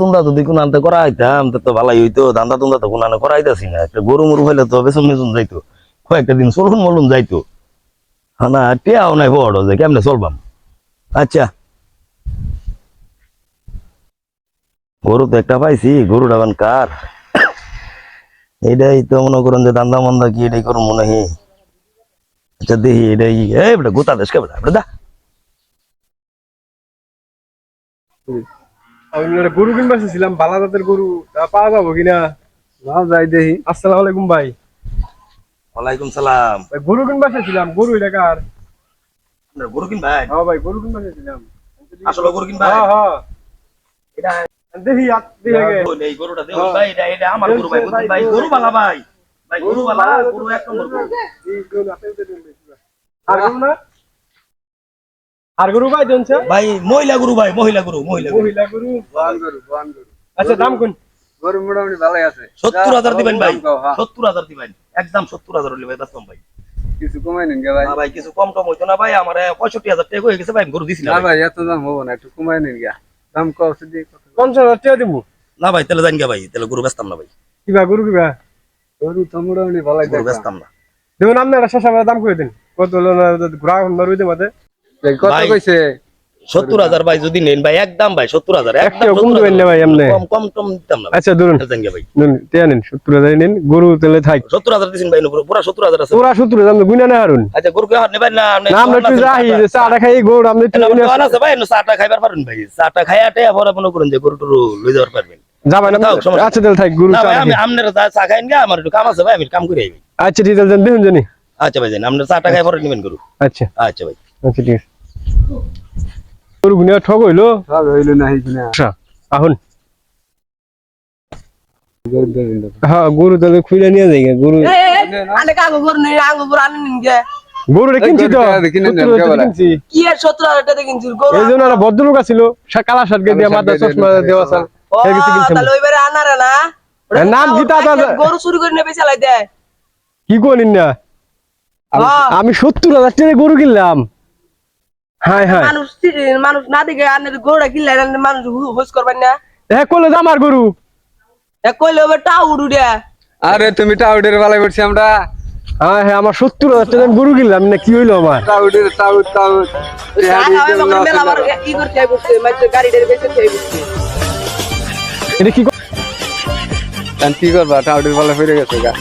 তোমরা যদি কোন আনতে করা হইতাম তো ভালোই হইতো। দান্দা তোমরা তো কোন আনে করা হইতাছি না। একটা গরু মরু হইলে তো বেসন মেসন যাইতো, কয়েকটা দিন চলুন মলুন যাইতো। না টিয়াও নাই বড় যে কেমনে চলবাম। আচ্ছা গরু তো একটা পাইছি, গরুটা এখন কার? এইটাই তো মনে করেন যে দান্দা মান্দা কি এটাই করুন মনে হয়। আচ্ছা দেখি এটাই বেটা গোতা দেশ কে বেটা দা। গরু কিনবা ছিলাম, বালা জাতের গরু পাওয়া যাবো কিনা? যাই দেখি। আসসালামু আলাইকুম ভাই। ওয়ালাইকুম সালাম। ভাই গরু কিনবা ছিলাম, গরু এটা কার? গরু কিন ভাই? হ্যাঁ ভাই গরু কিনবা ছিলাম। আসলে গরু কিন ভাই? হ্যাঁ হ্যাঁ এটা দেখি দেখি আগে। এই গরুটা দেখ ভাই, এটা আমার গরু ভাই, বুঝছেন ভাই? গরু বালা ভাই, ভাই গরু বালা, গরু এক নম্বর গরু। আর গরু না? আর গরু ভাই জনছে ভাই মহিলা গরু ভাই, মহিলা গরু, মহিলা গরু। মহিলা গরু, বান গরু, বান গরু। আচ্ছা দাম কোন? গরু মোটামুটি ভালোই আছে। 70,000 দিবেন ভাই, 70,000 দিবেন একদম। 70,000 হইলে ভাই বাঁচতাম ভাই। কিছু কমাই নিন গে ভাই। না ভাই কিছু কম টম হইতো না ভাই, আমার 65,000 টাকা হয়ে গেছে ভাই, গরু দিছি না না ভাই এত দাম হবে না, একটু কমাই নিন গে। দাম কত দিয়ে? 50,000 টাকা দিব। না ভাই তাহলে জান গে ভাই, তাহলে গরু বেচতাম না ভাই। কিবা গরু কিবা? গরু তো মোটামুটি ভালোই গরু বেচতাম না। দেখুন আপনি একটা শেষ দাম করে দিন। কত হলো না ঘোরা মারুই দে মাঝে। কত কইছে? 70,000 ভাই যদি নেন ভাই, একদম ভাই 70,000 একদম। কম দিবেন না ভাই এমনি। কম কম টম দিতাম না। আচ্ছা ধরুন জান গে ভাই, নিন টিয়া নিন 70,000 নিন, গরু তাহলে থাক। 70,000 দিছেন ভাই, পুরো 70,000 আছে। পুরা 70,000 আপনি গুনা না হারুন। আচ্ছা গরু কে হার নেবেন না? না আমরা একটু যাই যে চাটা খাই গরু আপনি একটু না আছে ভাই, চাটা খাইবার পারেন ভাই। চাটা খাইয়াটে পরে মনে করেন যে গরু টরু লই যাওয়ার পারবেন। যাবেন না? আচ্ছা তাহলে থাক গরু না চা ভাই, খাই। আমি আপনারা চা খাইন গা, আমার একটু কাম আছে ভাই, আমি কাম করে আইবি। আচ্ছা ঠিক আছে দেখুন জানি। আচ্ছা ভাই জান, আপনারা চাটা খাই পরে নেবেন গরু। আচ্ছা আচ্ছা ভাই। আচ্ছা ঠিক আছে। গরু গুনা ঠক হইলো? ঠক হইলো না হিজনা। আচ্ছা আহুন। হ্যাঁ গরু তাহলে খুইলা নিয়ে যাই গরু। আনে কাগো গরু নেই, আঙ্গো গরু আনে নিন গে। গরু কিনছি তো, 70,000 কিনছি। কি আর 17,000 টাকা কিনছিস গরু? এই জন্য একটা ভদ্রলোক আছিল, কালা শার্ট দিয়ে মাথা চশমা দেওয়া আছে। ও তাহলে ওইবারে আনারে না? নাম গীতা দাদা। গরু চুরি করে নেবে চালাই দে। কি করেন না? আমি 70,000 টাকা গরু কিনলাম। হ্যাঁ হ্যাঁ মানুষ মানুষ না দেখে আনের গরুটা কিনলে মানুষ হোস করবেন না। হ্যাঁ কলে আমার গরু। কইলে ওবে টাউ উড়ু দে। আরে তুমি টাউডের বেলায় করছি আমরা। হ্যাঁ হ্যাঁ আমার 70,000 টাকা গরু কিনলাম না, কি হইলো আমার? টাউডের টাউড টাউড মেলা আমার ই করতে করতে মানে গাড়িটার বেঁচে খেয়ে গেছে। এটা কি কি করবা? টাউডের বেলায় ফিরে গেছে গা।